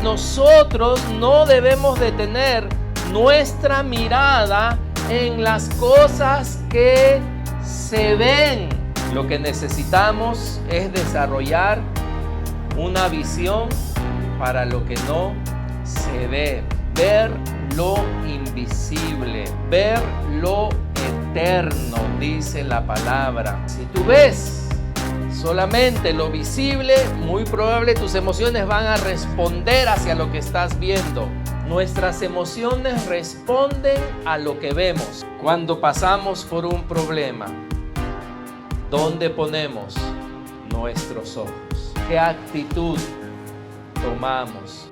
nosotros no debemos de tener nuestra mirada en las cosas que se ven. Lo que necesitamos es desarrollar una visión para lo que no se ve, ver lo invisible, ver lo eterno, dice la palabra. Si tú ves solamente lo visible, muy probable tus emociones van a responder hacia lo que estás viendo. Nuestras emociones responden a lo que vemos. Cuando pasamos por un problema, ¿dónde ponemos nuestros ojos? ¿Qué actitud tomamos?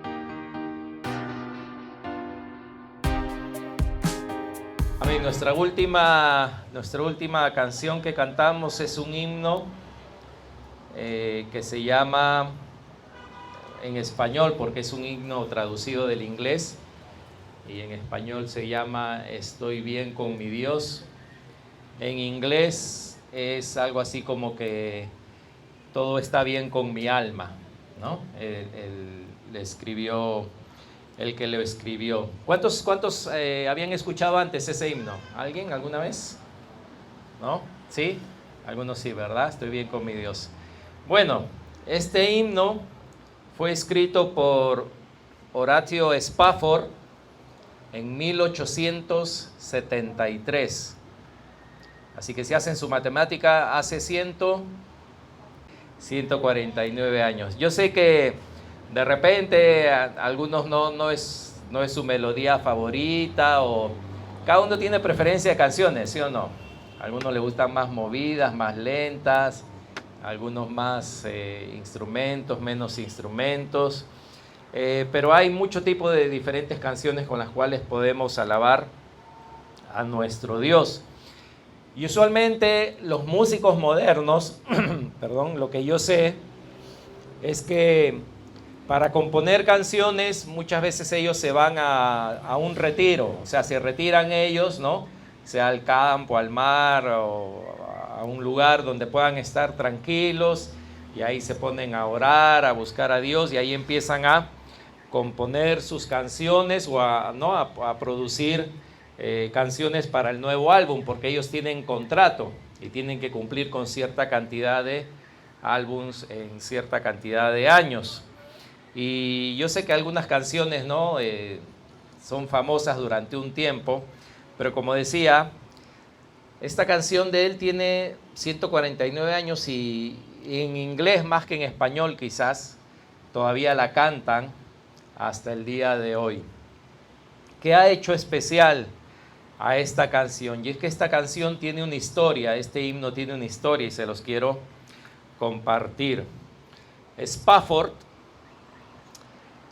Amén. Nuestra última canción que cantamos es un himno que se llama, en español, porque es un himno traducido del inglés, y en español se llama Estoy bien con mi Dios. En inglés es algo así como que todo está bien con mi alma, ¿no? El que lo escribió. ¿Cuántos habían escuchado antes ese himno? ¿Alguien alguna vez? ¿No? ¿Sí? Algunos sí, ¿verdad? Estoy bien con mi Dios. Bueno, este himno fue escrito por Horatio Spafford en 1873. Así que si hacen su matemática, hace 149 años. Yo sé que de repente a algunos no es su melodía favorita, o cada uno tiene preferencia de canciones, ¿sí o no? A algunos les gustan más movidas, más lentas, algunos más instrumentos, menos instrumentos, pero hay mucho tipo de diferentes canciones con las cuales podemos alabar a nuestro Dios. Y usualmente los músicos modernos, perdón, lo que yo sé es que para componer canciones muchas veces ellos se van a un retiro, o sea, se retiran ellos, ¿no? Sea al campo, al mar o a un lugar donde puedan estar tranquilos, y ahí se ponen a orar, a buscar a Dios, y ahí empiezan a componer sus canciones o a producir canciones para el nuevo álbum, porque ellos tienen contrato y tienen que cumplir con cierta cantidad de álbums en cierta cantidad de años. Y yo sé que algunas canciones son famosas durante un tiempo, pero como decía, esta canción de él tiene 149 años y en inglés más que en español quizás todavía la cantan hasta el día de hoy. ¿Qué ha hecho especial a esta canción? Y es que esta canción tiene una historia, este himno tiene una historia y se los quiero compartir. Spafford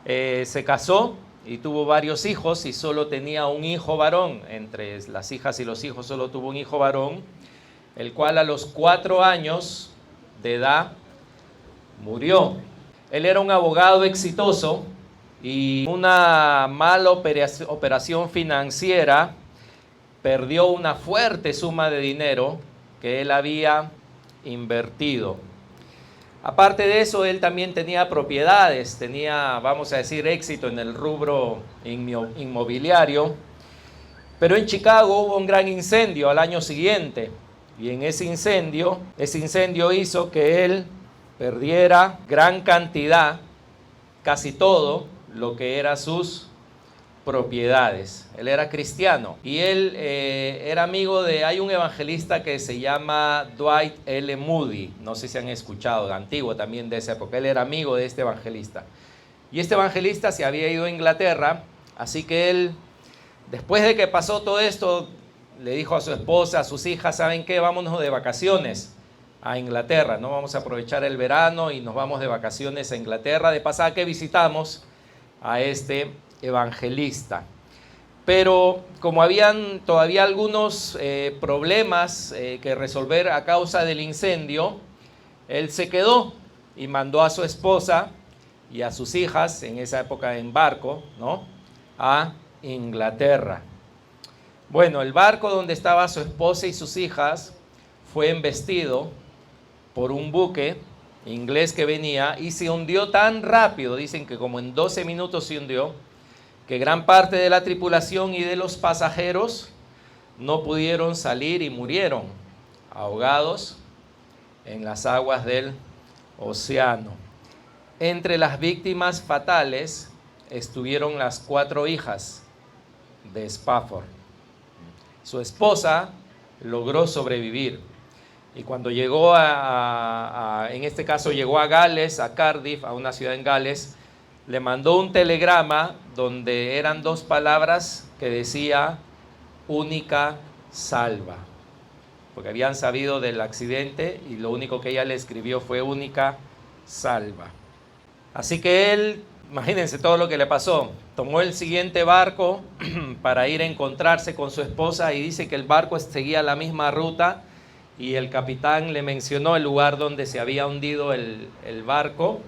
se casó y tuvo varios hijos, y solo tenía un hijo varón. Entre las hijas y los hijos solo tuvo un hijo varón, el cual a los 4 años de edad murió. Él era un abogado exitoso, y una mala operación financiera perdió una fuerte suma de dinero que él había invertido. Aparte de eso, él también tenía propiedades, tenía, vamos a decir, éxito en el rubro inmobiliario. Pero en Chicago hubo un gran incendio al año siguiente, y en ese incendio hizo que él perdiera gran cantidad, casi todo lo que eran sus propiedades. Él era cristiano y él era amigo hay un evangelista que se llama Dwight L. Moody, no sé si han escuchado, antiguo también de esa época. Él era amigo de este evangelista, y este evangelista se había ido a Inglaterra, así que él, después de que pasó todo esto, le dijo a su esposa, a sus hijas: ¿saben qué? Vámonos de vacaciones a Inglaterra, ¿no? Vamos a aprovechar el verano y nos vamos de vacaciones a Inglaterra, de pasada que visitamos a este evangelista. Pero como habían todavía algunos problemas que resolver a causa del incendio, él se quedó y mandó a su esposa y a sus hijas, en esa época en barco, ¿no?, a Inglaterra. Bueno, el barco donde estaba su esposa y sus hijas fue embestido por un buque inglés que venía y se hundió tan rápido, dicen que como en 12 minutos se hundió, que gran parte de la tripulación y de los pasajeros no pudieron salir y murieron ahogados en las aguas del océano. Entre las víctimas fatales estuvieron las 4 hijas de Spafford. Su esposa logró sobrevivir y cuando llegó en este caso llegó a Gales, a Cardiff, a una ciudad en Gales, le mandó un telegrama donde eran 2 palabras que decía única salva, porque habían sabido del accidente y lo único que ella le escribió fue única salva. Así que él, imagínense todo lo que le pasó, tomó el siguiente barco para ir a encontrarse con su esposa y dice que el barco seguía la misma ruta y el capitán le mencionó el lugar donde se había hundido el barco.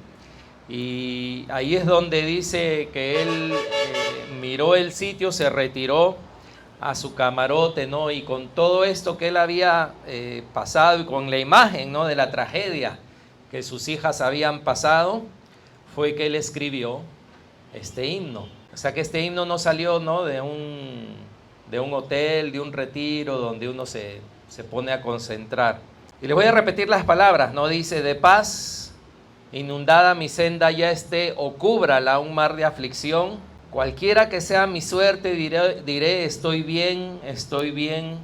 Y ahí es donde dice que él miró el sitio, se retiró a su camarote, ¿no? Y con todo esto que él había pasado y con la imagen, ¿no?, de la tragedia que sus hijas habían pasado, fue que él escribió este himno. O sea que este himno no salió, ¿no?, de un hotel, de un retiro donde uno se pone a concentrar. Y les voy a repetir las palabras, ¿no? Dice: de paz inundada mi senda ya esté, o cúbrala un mar de aflicción. Cualquiera que sea mi suerte, diré estoy bien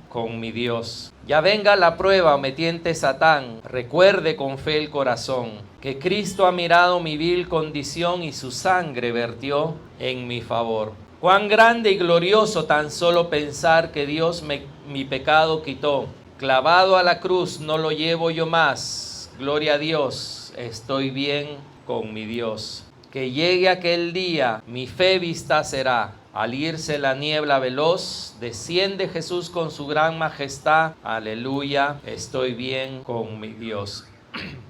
con mi Dios. Ya venga la prueba o me tiente Satán, recuerde con fe el corazón, que Cristo ha mirado mi vil condición y su sangre vertió en mi favor. Cuán grande y glorioso tan solo pensar que Dios mi pecado quitó. Clavado a la cruz no lo llevo yo más, gloria a Dios. Estoy bien con mi Dios. Que llegue aquel día, mi fe vista será. Al irse la niebla veloz, desciende Jesús con su gran majestad. Aleluya, estoy bien con mi Dios.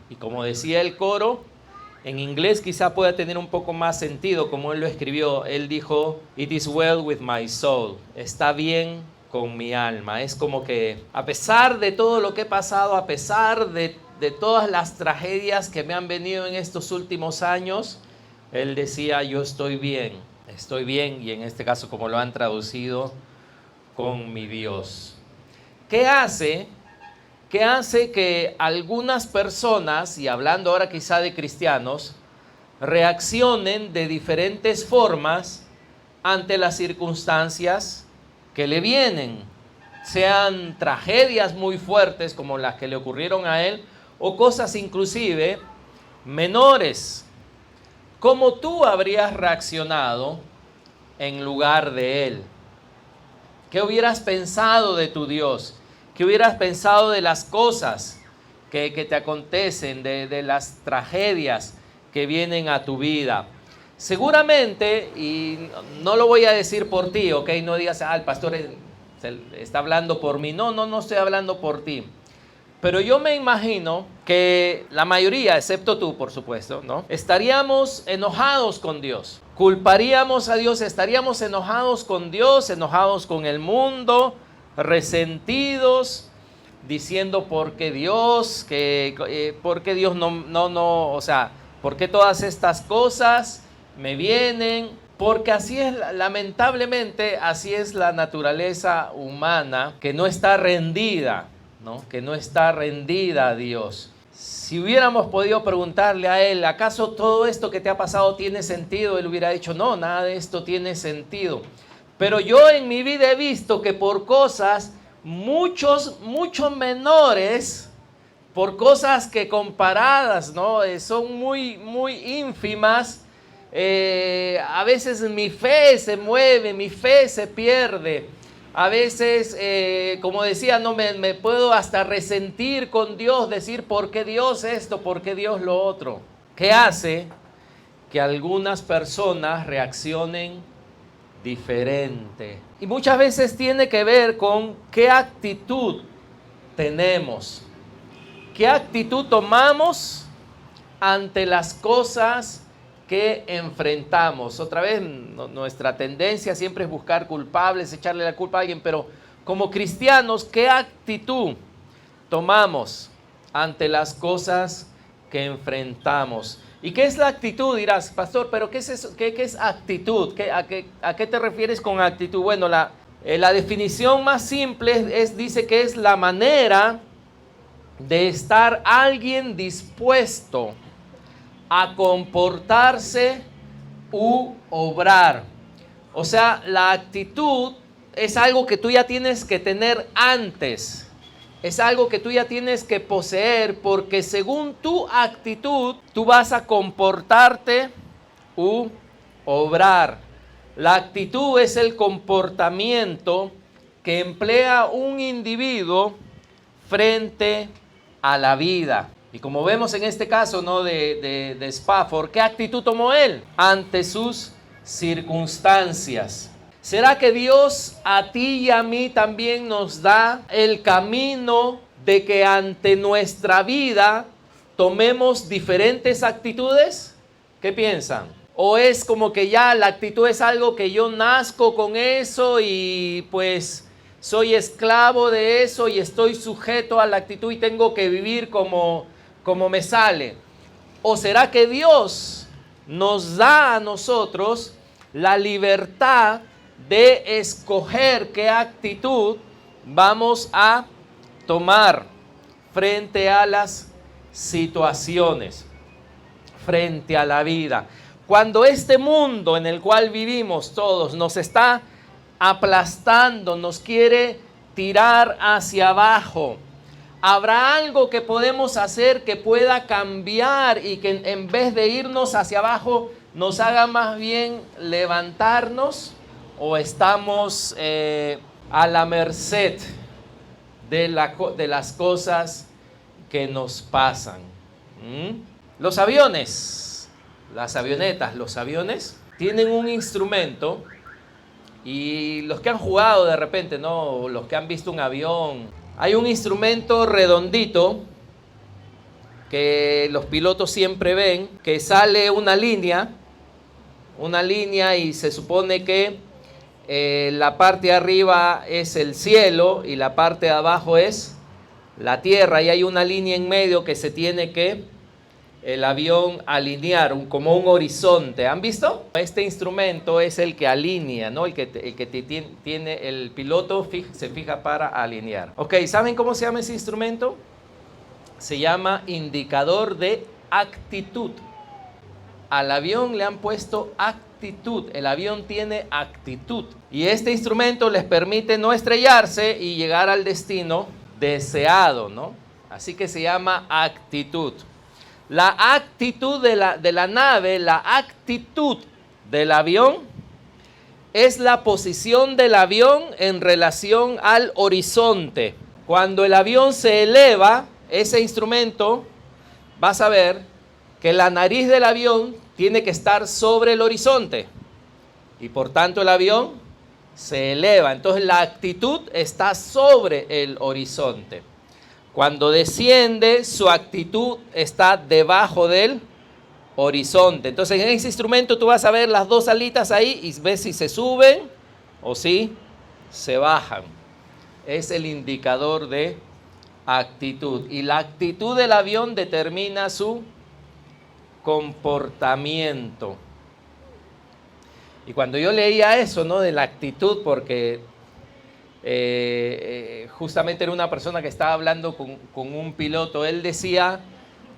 Y como decía el coro, en inglés quizá pueda tener un poco más sentido como él lo escribió. Él dijo: It is well with my soul. Está bien con mi alma. Es como que a pesar de todo lo que he pasado, a pesar de todas las tragedias que me han venido en estos últimos años, él decía: yo estoy bien, y en este caso, como lo han traducido, con mi Dios. ¿Qué hace que algunas personas, y hablando ahora quizá de cristianos, reaccionen de diferentes formas ante las circunstancias que le vienen? Sean tragedias muy fuertes como las que le ocurrieron a él, o cosas inclusive menores. ¿Cómo tú habrías reaccionado en lugar de él? ¿Qué hubieras pensado de tu Dios? ¿Qué hubieras pensado de las cosas que te acontecen, de las tragedias que vienen a tu vida? Seguramente, y no lo voy a decir por ti, ¿ok? No digas: el pastor está hablando por mí. No estoy hablando por ti. Pero yo me imagino que la mayoría, excepto tú, por supuesto, ¿no?, estaríamos enojados con Dios. Culparíamos a Dios, estaríamos enojados con Dios, enojados con el mundo, resentidos, diciendo: ¿por qué Dios? ¿Por qué Dios no? O sea, ¿por qué todas estas cosas me vienen? Porque así es, lamentablemente, así es la naturaleza humana, que no está rendida, ¿no?, que no está rendida a Dios. Si hubiéramos podido preguntarle a él: ¿acaso todo esto que te ha pasado tiene sentido?, él hubiera dicho: no, nada de esto tiene sentido. Pero yo en mi vida he visto que por cosas mucho menores, por cosas que comparadas, ¿no?, son muy ínfimas, a veces mi fe se mueve, mi fe se pierde. A veces, como decía, no me puedo hasta resentir con Dios, decir: ¿por qué Dios esto? ¿Por qué Dios lo otro? ¿Qué hace que algunas personas reaccionen diferente? Y muchas veces tiene que ver con qué actitud tenemos, qué actitud tomamos ante las cosas que enfrentamos. Otra vez, nuestra tendencia siempre es buscar culpables, echarle la culpa a alguien, pero como cristianos, ¿qué actitud tomamos ante las cosas que enfrentamos. ¿Y qué es la actitud? Dirás, pastor, ¿pero qué es eso? ¿Qué es actitud? ¿A qué te refieres con actitud? Bueno, la definición más simple dice que es la manera de estar alguien dispuesto a comportarse u obrar. O sea, la actitud es algo que tú ya tienes que tener antes. Es algo que tú ya tienes que poseer, porque según tu actitud, tú vas a comportarte u obrar. La actitud es el comportamiento que emplea un individuo frente a la vida. Y como vemos en este caso, ¿no?, de Spafford, ¿qué actitud tomó él ante sus circunstancias? ¿Será que Dios a ti y a mí también nos da el camino de que ante nuestra vida tomemos diferentes actitudes? ¿Qué piensan? ¿O es como que ya la actitud es algo que yo nazco con eso y pues soy esclavo de eso y estoy sujeto a la actitud y tengo que vivir como me sale? ¿O será que Dios nos da a nosotros la libertad de escoger qué actitud vamos a tomar frente a las situaciones, frente a la vida? Cuando este mundo en el cual vivimos todos nos está aplastando, nos quiere tirar hacia abajo, ¿habrá algo que podemos hacer que pueda cambiar y que en vez de irnos hacia abajo nos haga más bien levantarnos? ¿O estamos a la merced de las cosas que nos pasan? Los aviones, las avionetas, los aviones tienen un instrumento, y los que han jugado de repente, ¿no?, los que han visto un avión, hay un instrumento redondito que los pilotos siempre ven, que sale una línea y se supone que la parte de arriba es el cielo y la parte de abajo es la tierra, y hay una línea en medio que se tiene que el avión alinear, como un horizonte. ¿Han visto? Este instrumento es el que alinea, ¿no? El que tiene el piloto se fija para alinear. Ok, ¿saben cómo se llama ese instrumento? Se llama indicador de actitud. Al avión le han puesto actitud. El avión tiene actitud. Y este instrumento les permite no estrellarse y llegar al destino deseado, ¿no? Así que se llama actitud. La actitud de la nave, la actitud del avión, es la posición del avión en relación al horizonte. Cuando el avión se eleva, ese instrumento, vas a ver que la nariz del avión tiene que estar sobre el horizonte y por tanto el avión se eleva. Entonces la actitud está sobre el horizonte. Cuando desciende, su actitud está debajo del horizonte. Entonces en ese instrumento tú vas a ver las dos alitas ahí y ves si se suben o si se bajan. Es el indicador de actitud. Y la actitud del avión determina su comportamiento. Y cuando yo leía eso, ¿no?, de la actitud, porque justamente era una persona que estaba hablando con un piloto, él decía,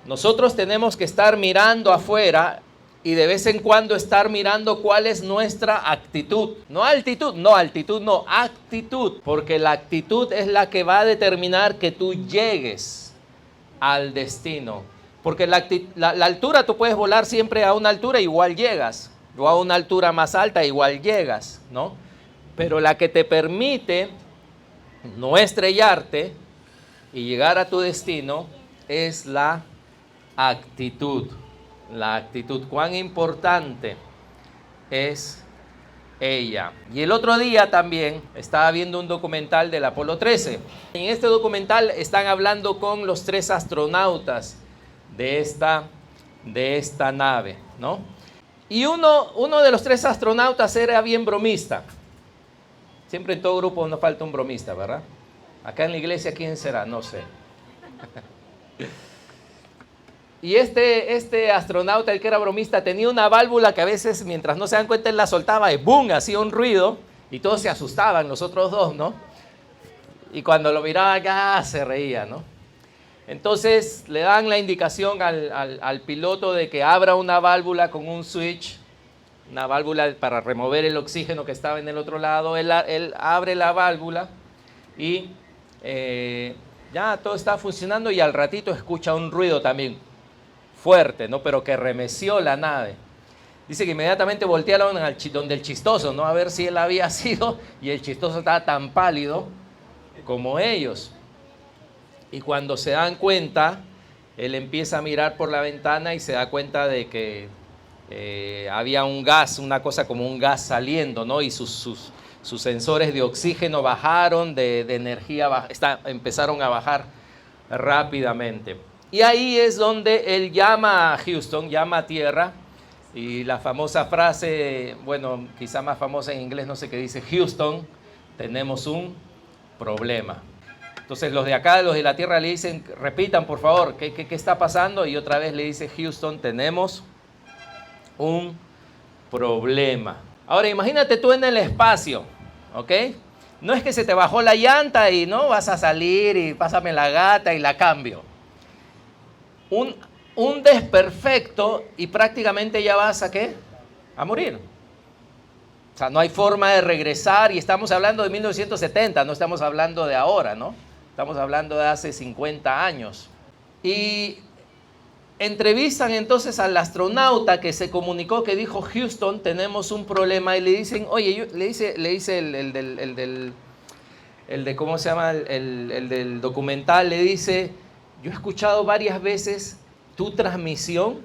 nosotros tenemos que estar mirando afuera y de vez en cuando estar mirando cuál es nuestra actitud. No altitud, no, actitud, porque la actitud es la que va a determinar que tú llegues al destino. Porque la altura, tú puedes volar siempre a una altura, igual llegas, o a una altura más alta, igual llegas, ¿no? Pero la que te permite no estrellarte y llegar a tu destino es la actitud. La actitud, cuán importante es ella. Y el otro día también estaba viendo un documental del Apolo 13. En este documental están hablando con los 3 astronautas de esta nave, ¿no? Y uno de los 3 astronautas era bien bromista. Siempre en todo grupo nos falta un bromista, ¿verdad? Acá en la iglesia, ¿quién será? No sé. Y este astronauta, el que era bromista, tenía una válvula que a veces, mientras no se dan cuenta, él la soltaba y ¡boom!, hacía un ruido y todos se asustaban, los otros dos, ¿no? Y cuando lo miraban acá, se reía, ¿no? Entonces le dan la indicación al piloto de que abra una válvula con un switch, una válvula para remover el oxígeno que estaba en el otro lado. Él abre la válvula y ya todo está funcionando y al ratito escucha un ruido también fuerte, ¿no? Pero que remeció la nave. Dice que inmediatamente voltearon donde el chistoso, ¿no? A ver si él había sido, y el chistoso estaba tan pálido como ellos. Y cuando se dan cuenta, él empieza a mirar por la ventana y se da cuenta de que había un gas, una cosa como un gas saliendo, ¿no? Y sus sensores de oxígeno bajaron, de energía empezaron a bajar rápidamente. Y ahí es donde él llama a Houston, llama a tierra, y la famosa frase, bueno, quizá más famosa en inglés, no sé qué dice: Houston, tenemos un problema. Entonces los de acá, los de la tierra, le dicen, repitan por favor, ¿qué está pasando? Y otra vez le dice Houston, tenemos un problema. Ahora imagínate tú en el espacio, ¿ok? No es que se te bajó la llanta y no vas a salir y pásame la gata y la cambio. Un desperfecto y prácticamente ya vas a ¿qué? A morir. O sea, no hay forma de regresar, y estamos hablando de 1970, no estamos hablando de ahora, ¿no? Estamos hablando de hace 50 años. Y entrevistan entonces al astronauta que se comunicó, que dijo: Houston, tenemos un problema. Y le dicen, oye, le dice el de ¿cómo se llama? El del documental, le dice: yo he escuchado varias veces tu transmisión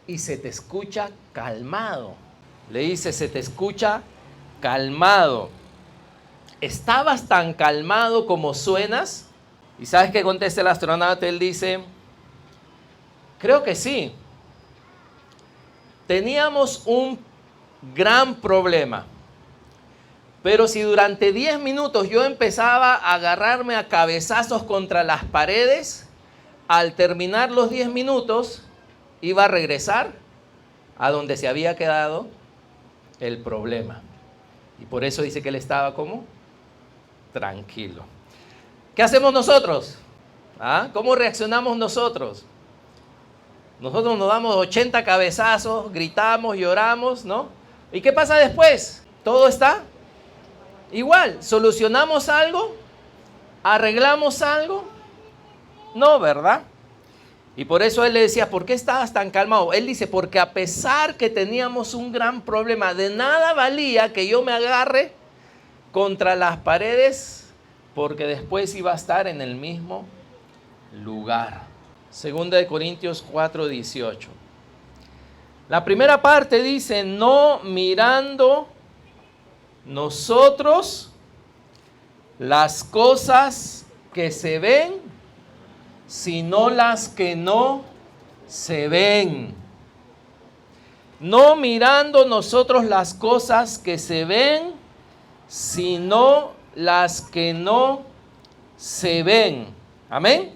y se te escucha calmado. Le dice, se te escucha calmado. ¿Estabas tan calmado como suenas? ¿Y sabes qué contesta el astronauta? Él dice, creo que sí. Teníamos un gran problema. Pero si durante 10 minutos yo empezaba a agarrarme a cabezazos contra las paredes, al terminar los 10 minutos iba a regresar a donde se había quedado el problema. Y por eso dice que él estaba como tranquilo. ¿Qué hacemos nosotros? ¿Ah? ¿Cómo reaccionamos nosotros? Nosotros nos damos 80 cabezazos, gritamos, lloramos, ¿no? ¿Y qué pasa después? ¿Todo está igual? ¿Solucionamos algo? ¿Arreglamos algo? No, ¿verdad? Y por eso él le decía, ¿por qué estabas tan calmado? Él dice, porque a pesar que teníamos un gran problema, de nada valía que yo me agarre contra las paredes, porque después iba a estar en el mismo lugar. Segunda de Corintios 4:18. La primera parte dice, no mirando nosotros las cosas que se ven, sino las que no se ven. No mirando nosotros las cosas que se ven, sino las que no se ven. ¿Amén?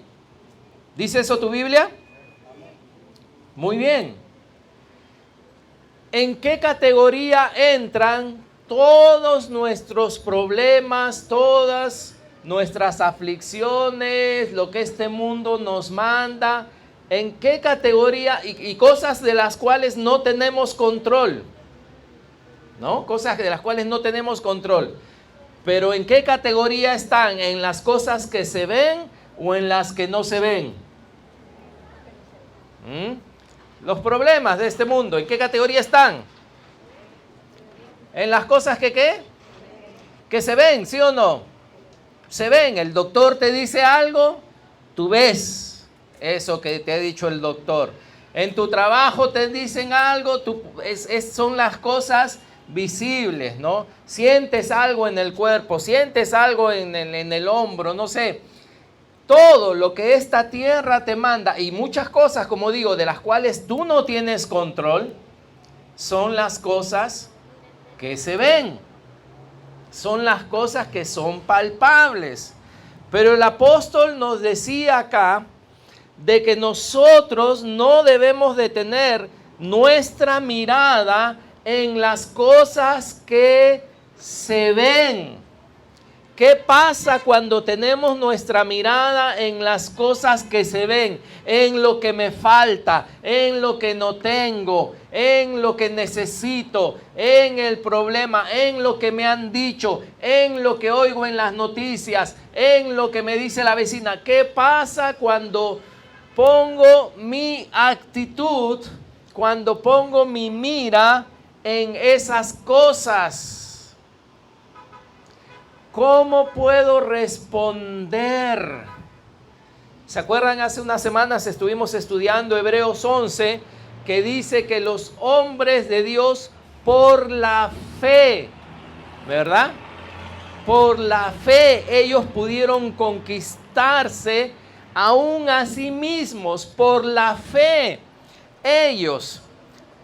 ¿Dice eso tu Biblia? Muy bien. ¿En qué categoría entran todos nuestros problemas, todas nuestras aflicciones, lo que este mundo nos manda? ¿En qué categoría? Y cosas de las cuales no tenemos control, ¿no? Cosas de las cuales no tenemos control. Pero ¿en qué categoría están? ¿En las cosas que se ven o en las que no se ven? Los problemas de este mundo, ¿en qué categoría están? En las cosas que ¿qué? Que se ven, ¿sí o no? Se ven, el doctor te dice algo, tú ves eso que te ha dicho el doctor. En tu trabajo te dicen algo, son las cosas visibles, ¿no? Sientes algo en el cuerpo, sientes algo en el hombro, no sé. Todo lo que esta tierra te manda, y muchas cosas, como digo, de las cuales tú no tienes control, son las cosas que se ven. Son las cosas que son palpables. Pero el apóstol nos decía acá de que nosotros no debemos de tener nuestra mirada en las cosas que se ven. ¿Qué pasa cuando tenemos nuestra mirada en las cosas que se ven? En lo que me falta, en lo que no tengo, en lo que necesito, en el problema, en lo que me han dicho, en lo que oigo en las noticias, en lo que me dice la vecina. ¿Qué pasa cuando pongo mi actitud, cuando pongo mi mira en esas cosas? ¿Cómo puedo responder? ¿Se acuerdan? Hace unas semanas estuvimos estudiando Hebreos 11, que dice que los hombres de Dios por la fe, ¿verdad? Por la fe ellos pudieron conquistarse aún a sí mismos. Por la fe ellos,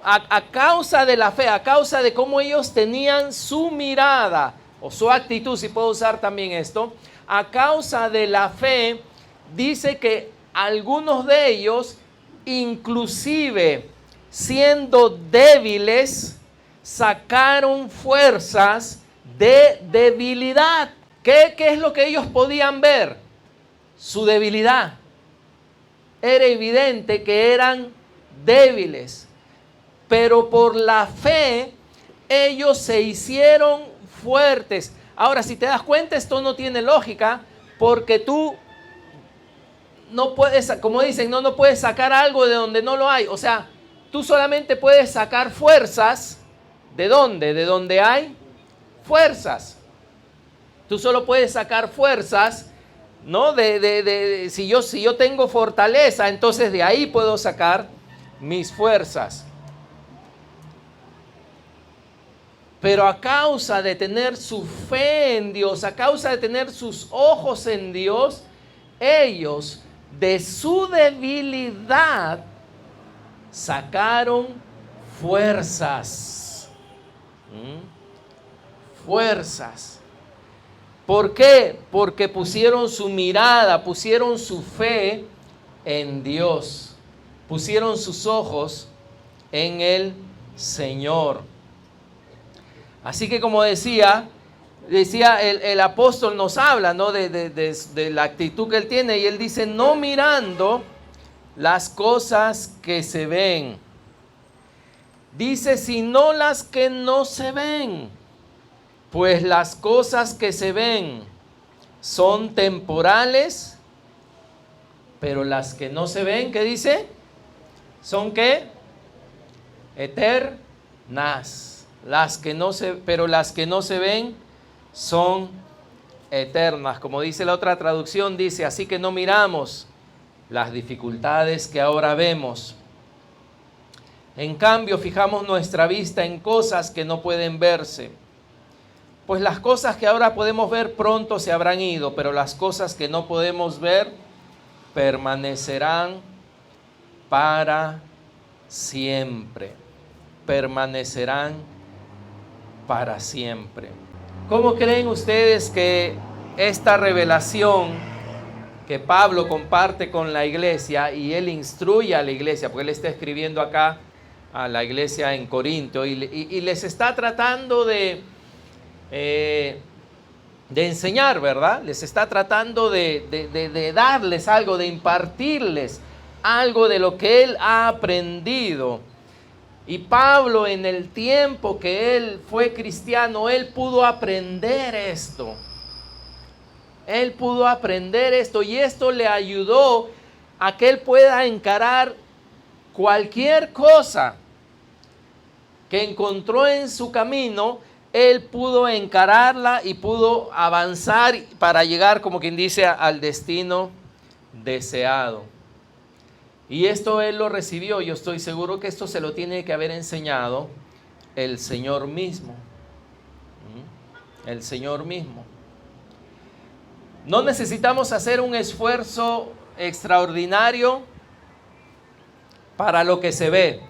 a causa de la fe, a causa de cómo ellos tenían su mirada, o su actitud, si puedo usar también esto, a causa de la fe, dice que algunos de ellos, inclusive siendo débiles, sacaron fuerzas de debilidad. ¿Qué es lo que ellos podían ver? Su debilidad. Era evidente que eran débiles, pero por la fe ellos se hicieron fuertes. Ahora, si te das cuenta, esto no tiene lógica, porque tú no puedes, como dicen, no puedes sacar algo de donde no lo hay. O sea, tú solamente puedes sacar fuerzas. ¿De dónde? De donde hay fuerzas. Tú solo puedes sacar fuerzas, ¿no? Si yo tengo fortaleza, entonces de ahí puedo sacar mis fuerzas. Pero a causa de tener su fe en Dios, a causa de tener sus ojos en Dios, ellos de su debilidad sacaron fuerzas. Fuerzas. ¿Por qué? Porque pusieron su mirada, pusieron su fe en Dios. Pusieron sus ojos en el Señor. Así que, como decía el apóstol, nos habla, ¿no? de la actitud que él tiene, y él dice: no mirando las cosas que se ven, dice, sino las que no se ven, pues las cosas que se ven son temporales, pero las que no se ven, ¿qué dice? ¿Son qué? Eternas. Pero las que no se ven son eternas. Como dice la otra traducción, dice: así que no miramos las dificultades que ahora vemos. En cambio, fijamos nuestra vista en cosas que no pueden verse. Pues las cosas que ahora podemos ver pronto se habrán ido, pero las cosas que no podemos ver permanecerán para siempre. Permanecerán para siempre. ¿Cómo creen ustedes que esta revelación que Pablo comparte con la iglesia, y él instruye a la iglesia, porque él está escribiendo acá a la iglesia en Corinto, y les está tratando de enseñar, ¿verdad? Les está tratando de darles algo, de impartirles algo de lo que él ha aprendido? Y Pablo, en el tiempo que él fue cristiano, él pudo aprender esto. Él pudo aprender esto, y esto le ayudó a que él pueda encarar cualquier cosa que encontró en su camino. Él pudo encararla y pudo avanzar para llegar, como quien dice, al destino deseado. Y esto él lo recibió. Yo estoy seguro que esto se lo tiene que haber enseñado el Señor mismo. El Señor mismo. No necesitamos hacer un esfuerzo extraordinario para lo que se ve.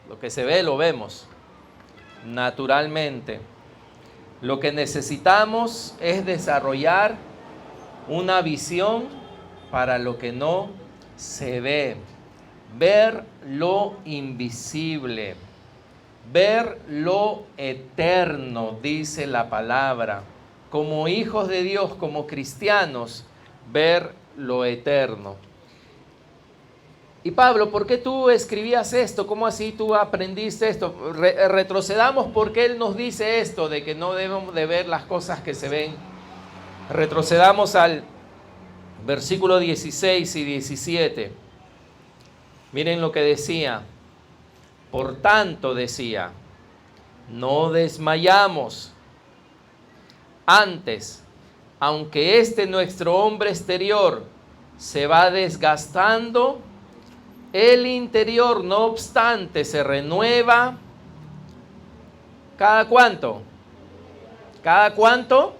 Lo que se ve lo vemos naturalmente. Lo que necesitamos es desarrollar una visión para lo que no se ve. Ver lo invisible. Ver lo eterno, dice la palabra. Como hijos de Dios, como cristianos, ver lo eterno. Y Pablo, ¿por qué tú escribías esto? ¿Cómo así tú aprendiste esto? Retrocedamos porque él nos dice esto, de que no debemos de ver las cosas que se ven. Retrocedamos al versículo 16 y 17. Miren lo que decía. Por tanto, decía, no desmayamos. Antes, aunque nuestro hombre exterior se va desgastando, el interior, no obstante, se renueva. ¿Cada cuánto? ¿Cada cuánto?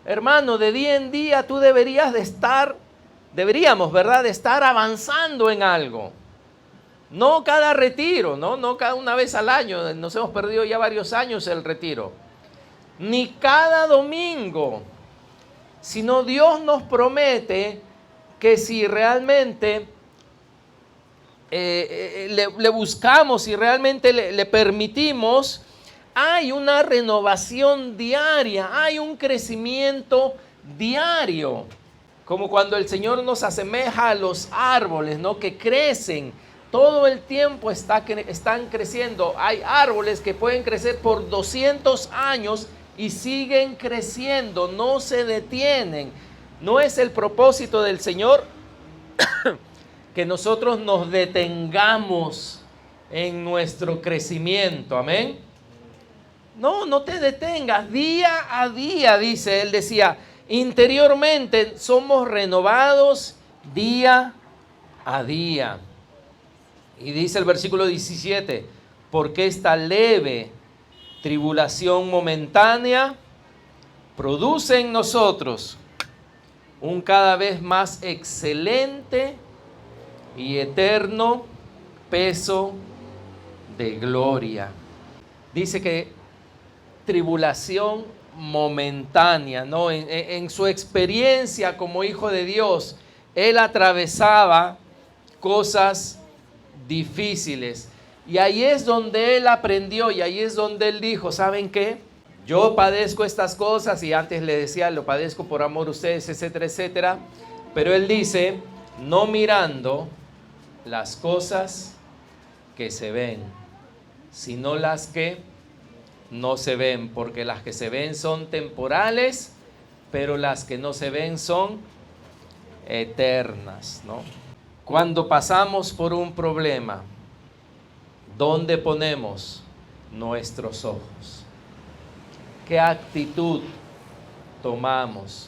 Hermano, de día en día tú deberíamos, ¿verdad?, de estar avanzando en algo. No cada retiro, no cada una vez al año. Nos hemos perdido ya varios años el retiro. Ni cada domingo. Sino Dios nos promete que si realmente le buscamos y realmente le permitimos, hay una renovación diaria, hay un crecimiento diario. Como cuando el Señor nos asemeja a los árboles, ¿no?, que crecen. Todo el tiempo están creciendo. Hay árboles que pueden crecer por 200 años y siguen creciendo, no se detienen. No es el propósito del Señor que nosotros nos detengamos en nuestro crecimiento. Amén. No te detengas. Día a día, dice, él decía, interiormente somos renovados día a día. Y dice el versículo 17, porque esta leve tribulación momentánea produce en nosotros un cada vez más excelente y eterno peso de gloria. Dice que tribulación momentánea, ¿no? En su experiencia como hijo de Dios, él atravesaba cosas difíciles. Y ahí es donde él aprendió, y ahí es donde él dijo, ¿saben qué? Yo padezco estas cosas, y antes le decía, lo padezco por amor a ustedes, etcétera, etcétera. Pero él dice, no mirando las cosas que se ven, sino las que no se ven, porque las que se ven son temporales, pero las que no se ven son eternas, ¿no? Cuando pasamos por un problema, ¿dónde ponemos nuestros ojos? ¿Qué actitud tomamos?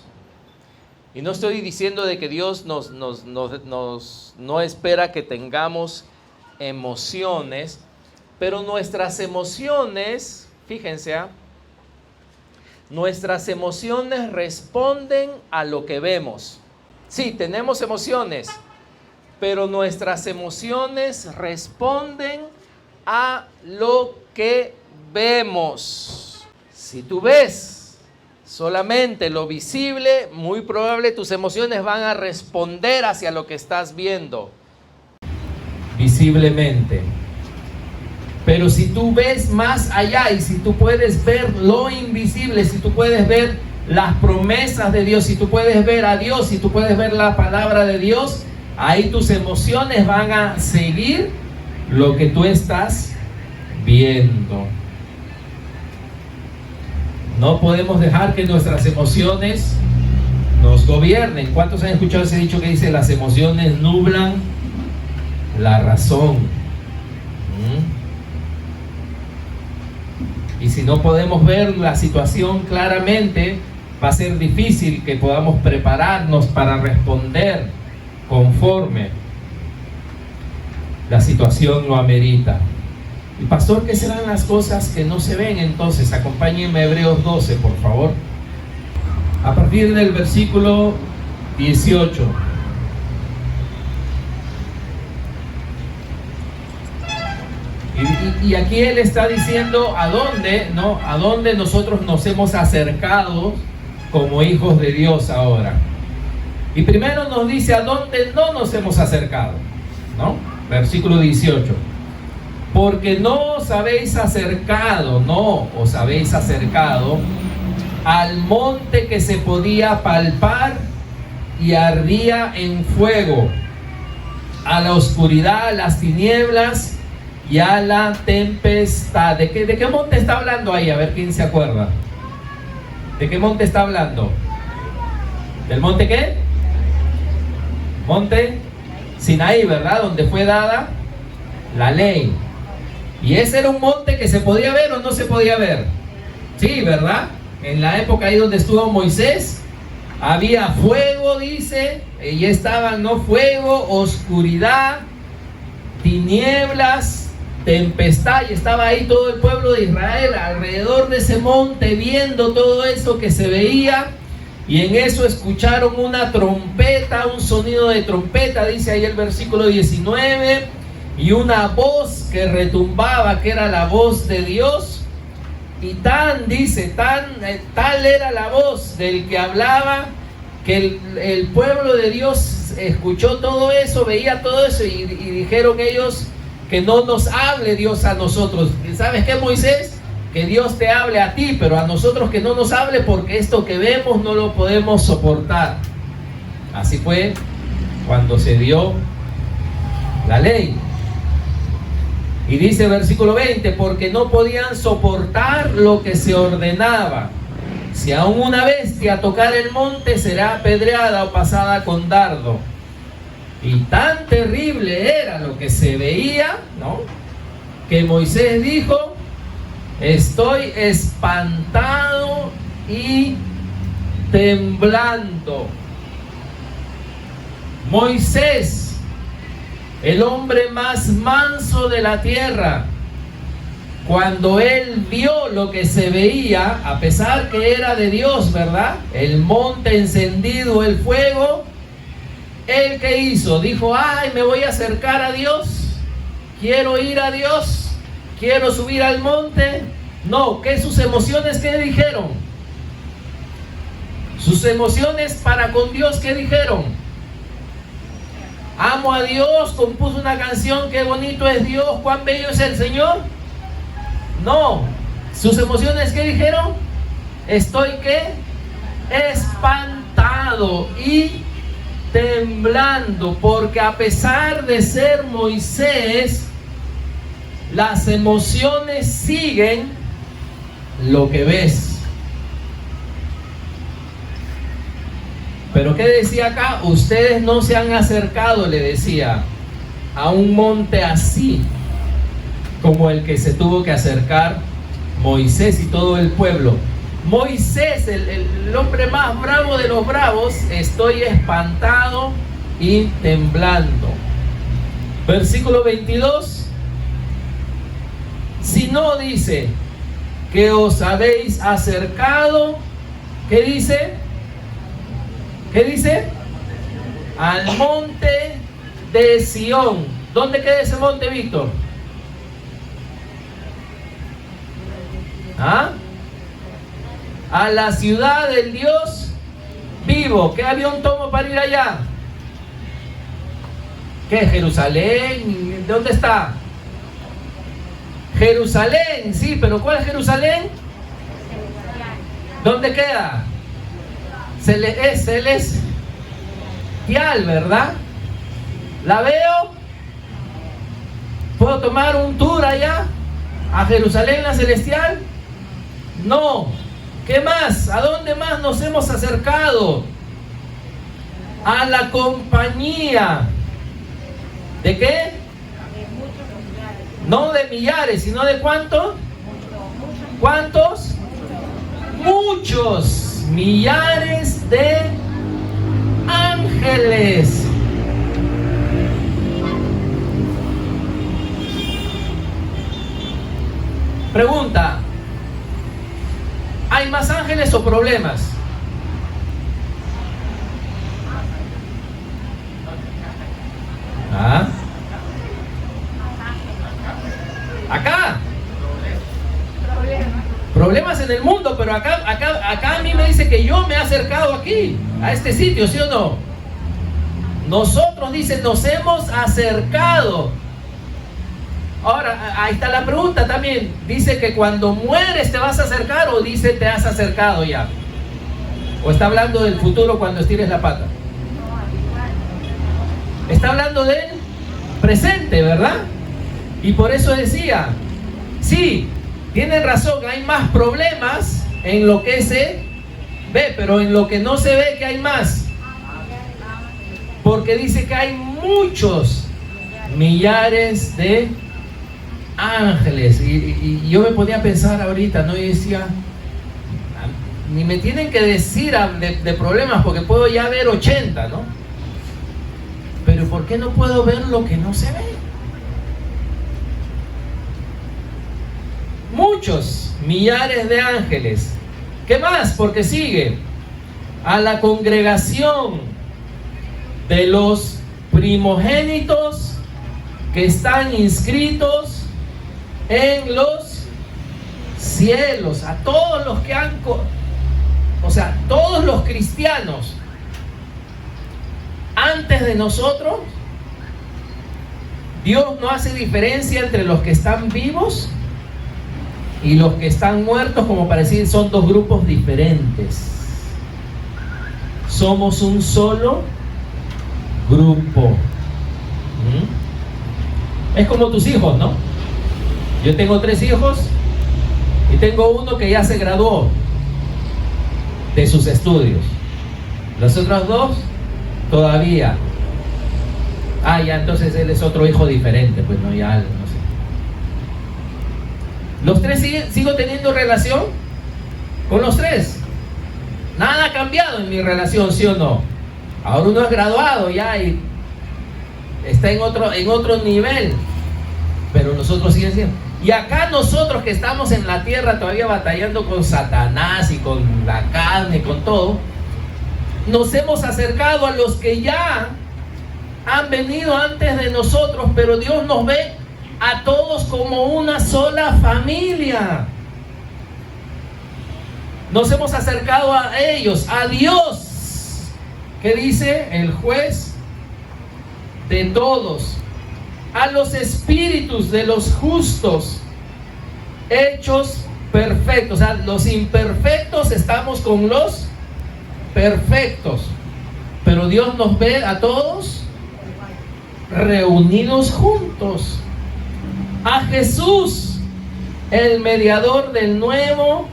Y no estoy diciendo de que Dios no espera que tengamos emociones, pero nuestras emociones, fíjense, nuestras emociones responden a lo que vemos. Sí, tenemos emociones, pero nuestras emociones responden a lo que vemos. Si tú ves solamente lo visible, muy probable tus emociones van a responder hacia lo que estás viendo visiblemente. Pero si tú ves más allá y si tú puedes ver lo invisible, si tú puedes ver las promesas de Dios, si tú puedes ver a Dios, si tú puedes ver la palabra de Dios, ahí tus emociones van a seguir lo que tú estás viendo. No podemos dejar que nuestras emociones nos gobiernen. ¿Cuántos han escuchado ese dicho que dice las emociones nublan la razón? Y si no podemos ver la situación claramente, va a ser difícil que podamos prepararnos para responder conforme la situación lo amerita. Y pastor, ¿qué serán las cosas que no se ven? Entonces, acompáñenme a Hebreos 12, por favor. A partir del versículo 18. Y aquí él está diciendo a dónde nosotros nos hemos acercado como hijos de Dios ahora. Y primero nos dice a dónde no nos hemos acercado, ¿no? Versículo 18. Porque no os habéis acercado al monte que se podía palpar y ardía en fuego, a la oscuridad, a las tinieblas y a la tempestad. ¿De qué monte está hablando ahí? A ver quién se acuerda. ¿De qué monte está hablando? ¿Del monte qué? Monte Sinaí, ¿verdad? Donde fue dada la ley. Y ese era un monte que se podía ver o no se podía ver. Sí, ¿verdad? En la época ahí donde estuvo Moisés, había fuego, dice, y estaban, ¿no? Fuego, oscuridad, tinieblas, tempestad, y estaba ahí todo el pueblo de Israel alrededor de ese monte viendo todo eso que se veía. Y en eso escucharon una trompeta, un sonido de trompeta, dice ahí el versículo 19, y una voz que retumbaba, que era la voz de Dios. Y tal era la voz del que hablaba, que el pueblo de Dios escuchó todo eso, veía todo eso, y dijeron ellos que no nos hable Dios a nosotros. ¿Sabes qué, Moisés? Que Dios te hable a ti, pero a nosotros que no nos hable, porque esto que vemos no lo podemos soportar. Así fue cuando se dio la ley. Y dice versículo 20, porque no podían soportar lo que se ordenaba. Si aún una bestia tocar el monte, será apedreada o pasada con dardo. Y tan terrible era lo que se veía, ¿no?, que Moisés dijo: estoy espantado y temblando. Moisés, el hombre más manso de la tierra, cuando él vio lo que se veía, a pesar que era de Dios, ¿verdad? El monte encendido, el fuego, ¿él qué hizo? Dijo: ay, me voy a acercar a Dios, quiero ir a Dios, quiero subir al monte. No, ¿qué sus emociones qué dijeron? Sus emociones para con Dios, ¿qué dijeron? Amo a Dios, compuso una canción, qué bonito es Dios, cuán bello es el Señor. No, sus emociones ¿qué dijeron? Estoy ¿qué? Espantado y temblando, porque a pesar de ser Moisés, las emociones siguen lo que ves. Pero ¿qué decía acá? Ustedes no se han acercado, le decía, a un monte así como el que se tuvo que acercar Moisés y todo el pueblo. Moisés, el hombre más bravo de los bravos: estoy espantado y temblando. Versículo 22. Si no, dice, que os habéis acercado, ¿qué dice? ¿Qué dice? Al monte de Sión. ¿Dónde queda ese monte, Víctor? ¿Ah? A la ciudad del Dios vivo. ¿Qué avión tomo para ir allá? ¿Qué? ¿Jerusalén? ¿Dónde está? Jerusalén, sí, pero ¿cuál es Jerusalén? ¿Dónde queda? Es celestial, ¿verdad? ¿La veo? ¿Puedo tomar un tour allá? ¿A Jerusalén la celestial? No. ¿Qué más? ¿A dónde más nos hemos acercado? A la compañía. ¿De qué? No de millares, sino de ¿cuánto? ¿Cuántos? Muchos millares de ángeles. Pregunta: ¿hay más ángeles o problemas? ¿Ah? Acá. Problemas en el mundo, pero acá a mí me dice que yo me he acercado aquí, a este sitio, ¿sí o no? Nosotros, dice, nos hemos acercado. Ahora, ahí está la pregunta también. Dice que cuando mueres te vas a acercar, o dice te has acercado ya. O está hablando del futuro cuando estires la pata. Está hablando del presente, ¿verdad? Y por eso decía, sí, tienen razón, hay más problemas en lo que se ve, pero en lo que no se ve, que hay más. Porque dice que hay muchos millares de ángeles. Y yo me ponía a pensar ahorita, ¿no? Y decía, ni me tienen que decir de problemas, porque puedo ya ver 80, ¿no? Pero ¿por qué no puedo ver lo que no se ve? Muchos millares de ángeles. ¿Qué más? Porque sigue: a la congregación de los primogénitos que están inscritos en los cielos, a todos los que han, o sea, todos los cristianos antes de nosotros. Dios no hace diferencia entre los que están vivos y los que están muertos, como para decir, son dos grupos diferentes. Somos un solo grupo. Es como tus hijos, ¿no? Yo tengo 3 hijos y tengo uno que ya se graduó de sus estudios. Los otros 2 todavía. Ya entonces él es otro hijo diferente, pues no, ya no sé. Los 3 sigo teniendo relación con los 3. Nada ha cambiado en mi relación, ¿sí o no? Ahora uno es graduado ya y está en otro nivel, pero nosotros siguen siendo. Y acá nosotros que estamos en la tierra todavía batallando con Satanás y con la carne y con todo, nos hemos acercado a los que ya han venido antes de nosotros, pero Dios nos ve a todos como una sola familia. Nos hemos acercado a ellos, a Dios, que dice el juez de todos, a los espíritus de los justos hechos perfectos. O sea, los imperfectos estamos con los perfectos, pero Dios nos ve a todos reunidos juntos. A Jesús, el mediador del nuevo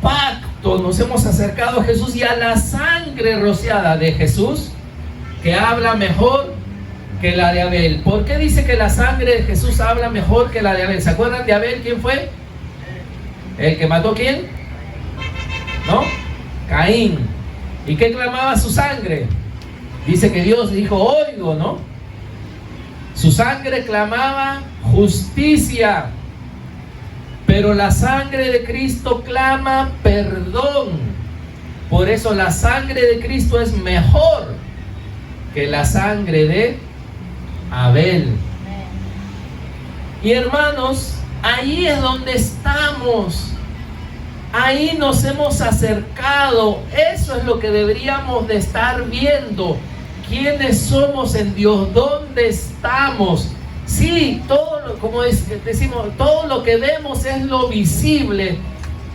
pacto, nos hemos acercado a Jesús, y a la sangre rociada de Jesús, que habla mejor que la de Abel. ¿Por qué dice que la sangre de Jesús habla mejor que la de Abel? ¿Se acuerdan de Abel? ¿Quién fue? ¿El que mató quién? ¿No? Caín. ¿Y qué clamaba su sangre? Dice que Dios dijo, oigo, ¿no? Su sangre clamaba justicia, pero la sangre de Cristo clama perdón. Por eso la sangre de Cristo es mejor que la sangre de Abel. Y hermanos, ahí es donde estamos. Ahí nos hemos acercado. Eso es lo que deberíamos de estar viendo. ¿Quiénes somos en Dios? ¿Dónde estamos? Sí, como decimos, todo lo que vemos es lo visible,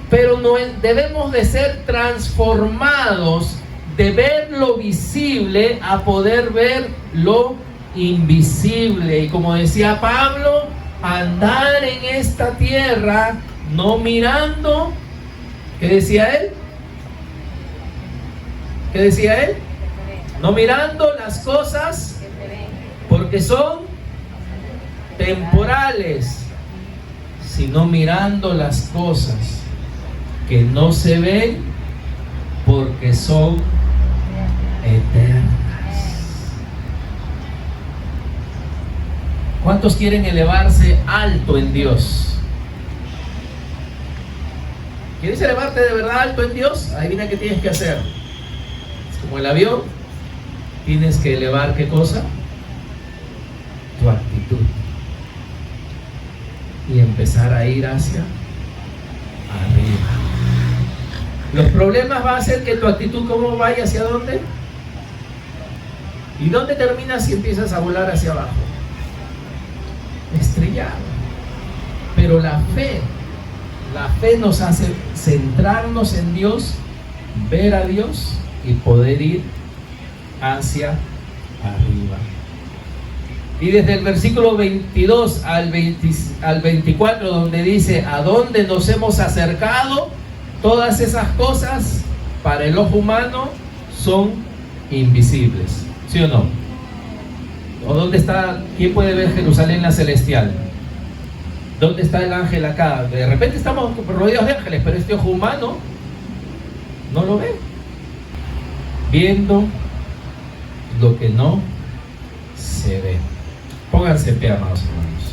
pero no debemos de ser transformados de ver lo visible a poder ver lo invisible. Y como decía Pablo, andar en esta tierra no mirando, ¿qué decía él? ¿Qué decía él? No mirando las cosas porque son temporales, sino mirando las cosas que no se ven porque son eternas. ¿Cuántos quieren elevarse alto en Dios? ¿Quieres elevarte de verdad alto en Dios? Adivina qué tienes que hacer. Es como el avión. Tienes que elevar, ¿qué cosa? Tu actitud. Y empezar a ir hacia arriba. Los problemas van a hacer que tu actitud, ¿cómo vaya? ¿Hacia dónde? ¿Y dónde terminas si empiezas a volar hacia abajo? Estrellado. Pero la fe nos hace centrarnos en Dios, ver a Dios y poder ir hacia arriba. Y desde el versículo 22 al 24, donde dice: ¿a dónde nos hemos acercado? Todas esas cosas para el ojo humano son invisibles. ¿Sí o no? ¿O dónde está? ¿Quién puede ver Jerusalén la celestial? ¿Dónde está el ángel acá? De repente estamos rodeados de ángeles, pero este ojo humano no lo ve. Viendo lo que no se ve. Pónganse en pie, amados hermanos.